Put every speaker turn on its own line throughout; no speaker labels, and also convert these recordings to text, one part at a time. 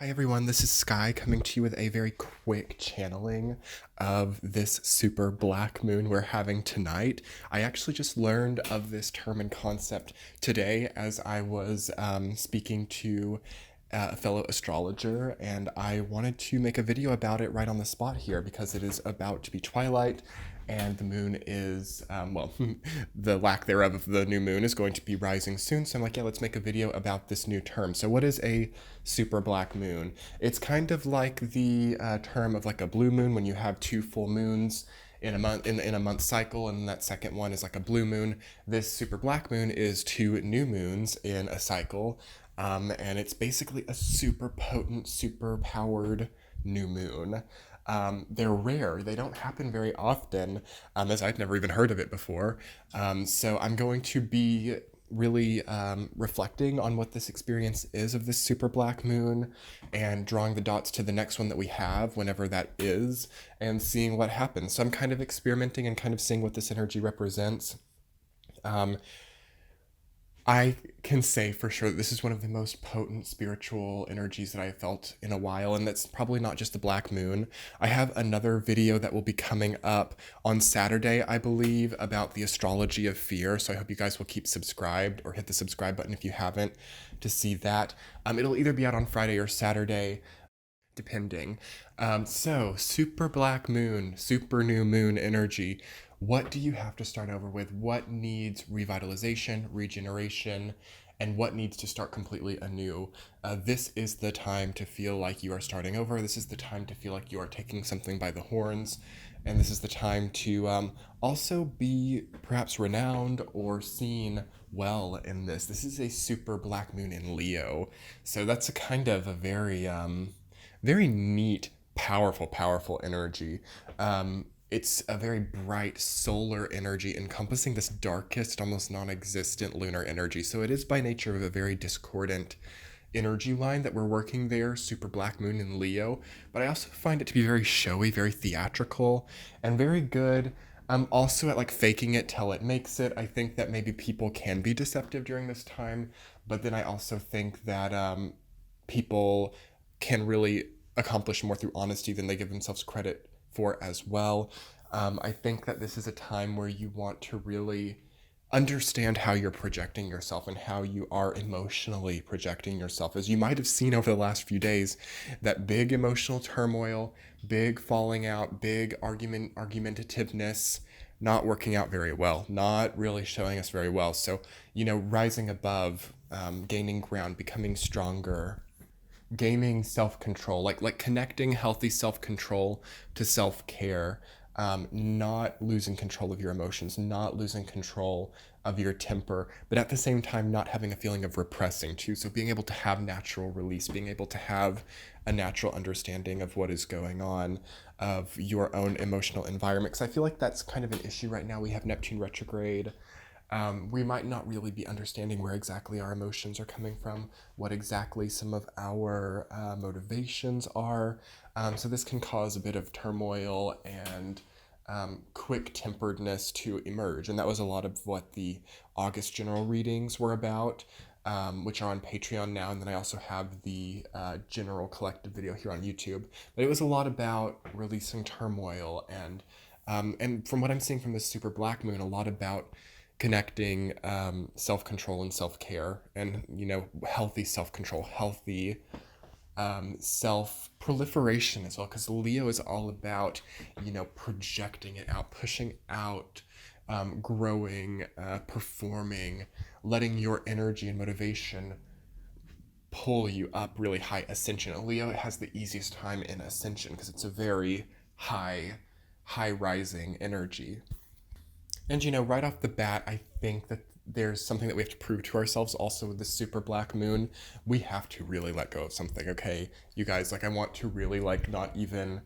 Hi everyone, this is Sky coming to you with a very quick channeling of this super black moon we're having tonight. I actually just learned of this term and concept today as I was speaking to a fellow astrologer, and I wanted to make a video about it right on the spot here because it is about to be twilight and the moon is, the lack thereof of the new moon is going to be rising soon. So I'm like, yeah, let's make a video about this new term. So, what is a super black moon? It's kind of like the term of like a blue moon when you have two full moons in a month in a month cycle, and that second one is like a blue moon. This super black moon is two new moons in a cycle, and it's basically a super potent, super powered new moon. They're rare. They don't happen very often, as I'd never even heard of it before. So I'm going to be really reflecting on what this experience is of this super black moon and drawing the dots to the next one that we have, whenever that is, and seeing what happens. So I'm kind of experimenting and kind of seeing what this energy represents. Um, I can say for sure that this is one of the most potent spiritual energies that I have felt in a while, and that's probably not just the black moon. I have another video that will be coming up on Saturday, I believe, about the astrology of fear, so I hope you guys will keep subscribed or hit the subscribe button if you haven't to see that. It'll either be out on Friday or Saturday, depending. So, super black moon, super new moon energy. What do you have to start over with? What needs revitalization, regeneration, and what needs to start completely anew? This is the time to feel like you are starting over. This is the time to feel like you are taking something by the horns. And this is the time to also be perhaps renowned or seen well in this. This is a super black moon in Leo. So that's a kind of a very neat, powerful energy. It's a very bright solar energy encompassing this darkest, almost non existent lunar energy. So it is by nature of a very discordant energy line that we're working there, super black moon in Leo. But I also find it to be very showy, very theatrical, and very good. Also at like faking it till it makes it. I think that maybe people can be deceptive during this time, but then I also think that people can really accomplish more through honesty than they give themselves credit for as well. I think that this is a time where you want to really understand how you're projecting yourself and how you are emotionally projecting yourself. As you might have seen over the last few days, that big emotional turmoil, big falling out, big argumentativeness, not working out very well, not really showing us very well. So, rising above, gaining ground, becoming stronger, gaining self-control, like connecting healthy self-control to self-care, not losing control of your emotions, not losing control of your temper, but at the same time not having a feeling of repressing too. So being able to have natural release, being able to have a natural understanding of what is going on, of your own emotional environment. Because I feel like that's kind of an issue right now. We have Neptune retrograde. We might not really be understanding where exactly our emotions are coming from, what exactly some of our motivations are. So this can cause a bit of turmoil and quick temperedness to emerge. And that was a lot of what the August general readings were about, which are on Patreon now. And then I also have the general collective video here on YouTube. But it was a lot about releasing turmoil and from what I'm seeing from this super black moon, a lot about connecting self-control and self-care and healthy self-control, healthy self-proliferation as well, because Leo is all about projecting it out, pushing out, growing, performing, letting your energy and motivation pull you up really high. Ascension. Leo has the easiest time in ascension because it's a very high rising energy. And right off the bat, I think that there's something that we have to prove to ourselves also with this super black moon. We have to really let go of something, okay? You guys, I want to really, not even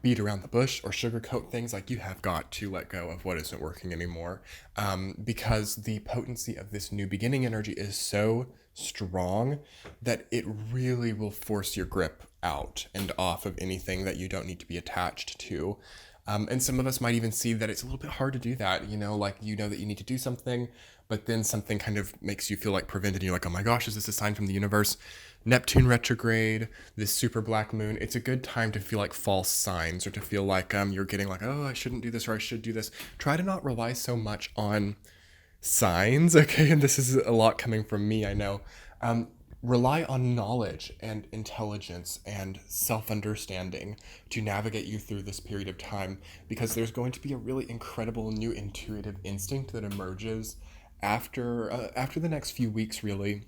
beat around the bush or sugarcoat things. You have got to let go of what isn't working anymore. Because the potency of this new beginning energy is so strong that it really will force your grip out and off of anything that you don't need to be attached to. And some of us might even see that it's a little bit hard to do that, like you know that you need to do something, but then something kind of makes you feel like prevented. And you're like, oh my gosh, is this a sign from the universe? Neptune retrograde, this super black moon, it's a good time to feel like false signs or to feel like you're getting like, oh, I shouldn't do this or I should do this. Try to not rely so much on signs, okay? And this is a lot coming from me, I know. Um, Rely on knowledge and intelligence and self understanding to navigate you through this period of time because there's going to be a really incredible new intuitive instinct that emerges after the next few weeks, really,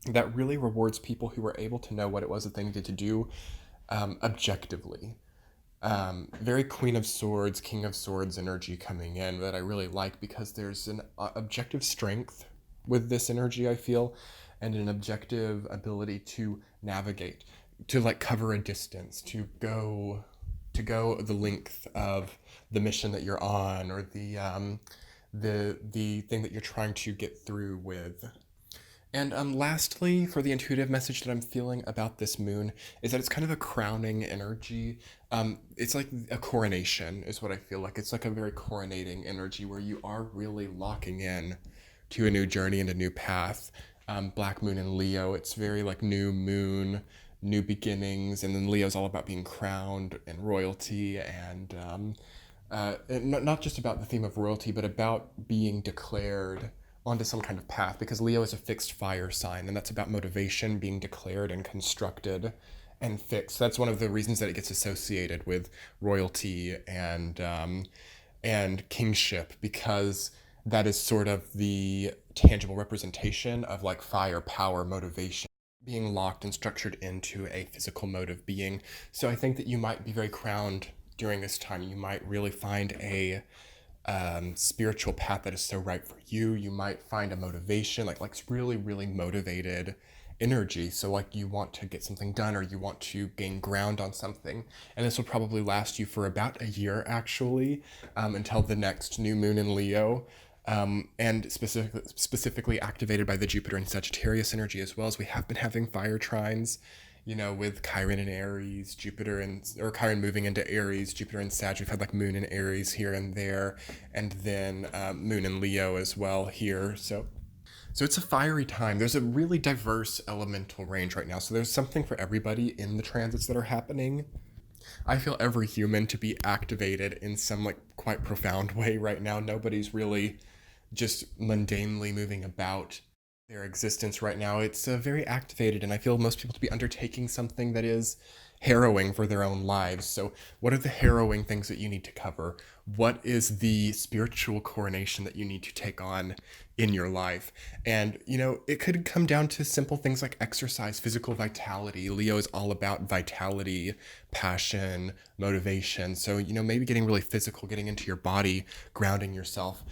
that really rewards people who were able to know what it was that they needed to do objectively. Very Queen of Swords, King of Swords energy coming in that I really like because there's an objective strength with this energy, I feel, and an objective ability to navigate, to like cover a distance, to go the length of the mission that you're on or the thing that you're trying to get through with. And lastly, for the intuitive message that I'm feeling about this moon is that it's kind of a crowning energy. It's like a coronation, is what I feel like. It's like a very coronating energy where you are really locking in to a new journey and a new path. Black moon in Leo, it's very like new moon, new beginnings, and then Leo's all about being crowned and royalty and not just about the theme of royalty, but about being declared onto some kind of path because Leo is a fixed fire sign and that's about motivation being declared and constructed and fixed. That's one of the reasons that it gets associated with royalty and kingship because that is sort of the tangible representation of like fire, power, motivation being locked and structured into a physical mode of being. So I think that you might be very crowned during this time. You might really find a spiritual path that is so right for you. You might find a motivation, like it's really, really motivated energy. So like you want to get something done or you want to gain ground on something. And this will probably last you for about a year actually, until the next new moon in Leo. And specifically activated by the Jupiter and Sagittarius energy as well as we have been having fire trines, with Chiron and Aries, or Chiron moving into Aries, Jupiter and Sag. We've had like Moon in Aries here and there, and then Moon in Leo as well here. So it's a fiery time. There's a really diverse elemental range right now. So there's something for everybody in the transits that are happening. I feel every human to be activated in some like quite profound way right now. Nobody's really just mundanely moving about their existence right now. It's very activated, and I feel most people to be undertaking something that is harrowing for their own lives. So, what are the harrowing things that you need to cover? What is the spiritual coronation that you need to take on in your life? And, it could come down to simple things like exercise, physical vitality. Leo is all about vitality, passion, motivation. So, maybe getting really physical, getting into your body, grounding yourself.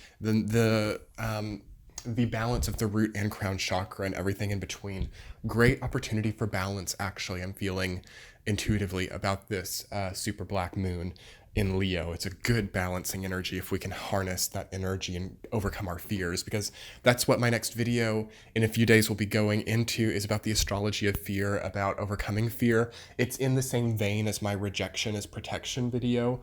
The balance of the root and crown chakra and everything in between. Great opportunity for balance, actually. I'm feeling intuitively about this super black moon in Leo. It's a good balancing energy if we can harness that energy and overcome our fears, because that's what my next video in a few days will be going into, is about the astrology of fear, about overcoming fear. It's in the same vein as my rejection as protection video.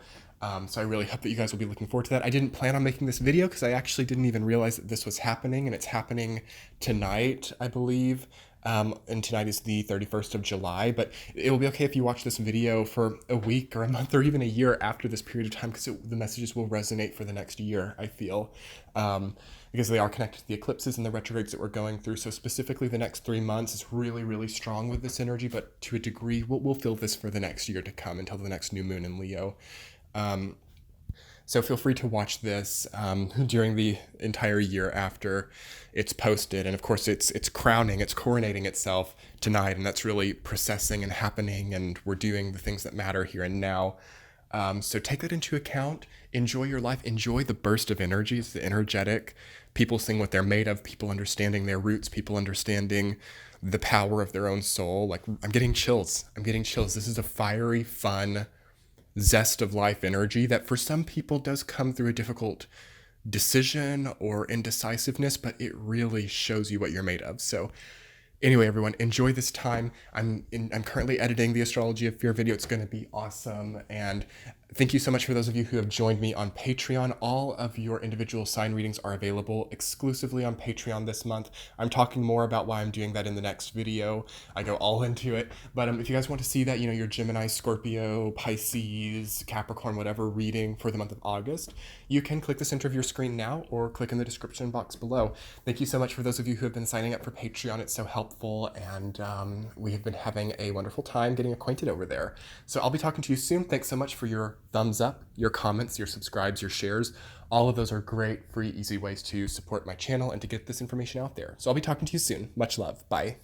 So I really hope that you guys will be looking forward to that. I didn't plan on making this video because I actually didn't even realize that this was happening, and it's happening tonight, I believe. And tonight is the 31st of July, but it will be okay if you watch this video for a week or a month or even a year after this period of time, because the messages will resonate for the next year, I feel, because they are connected to the eclipses and the retrogrades that we're going through. So specifically the next 3 months is really, really strong with this energy, but to a degree, we'll feel this for the next year to come until the next new moon in Leo. So feel free to watch this during the entire year after it's posted. And of course, it's coronating itself tonight, and that's really processing and happening, and we're doing the things that matter here and now. So take that into account. Enjoy your life. Enjoy the burst of energies, the energetic. People seeing what they're made of, people understanding their roots, people understanding the power of their own soul. Like, I'm getting chills. This is a fiery, fun, zest of life energy that for some people does come through a difficult decision or indecisiveness, but it really shows you what you're made of. So anyway, everyone, enjoy this time. I'm currently editing the Astrology of Fear video. It's going to be awesome. And Thank you so much for those of you who have joined me on Patreon. All of your individual sign readings are available exclusively on Patreon this month. I'm talking more about why I'm doing that in the next video. I go all into it. But if you guys want to see that, your Gemini, Scorpio, Pisces, Capricorn, whatever reading for the month of August, you can click the center of your screen now or click in the description box below. Thank you so much for those of you who have been signing up for Patreon. It's so helpful, and we have been having a wonderful time getting acquainted over there. So I'll be talking to you soon. Thanks so much for your thumbs up, your comments, your subscribes, your shares. All of those are great, free, easy ways to support my channel and to get this information out there. So I'll be talking to you soon. Much love. Bye.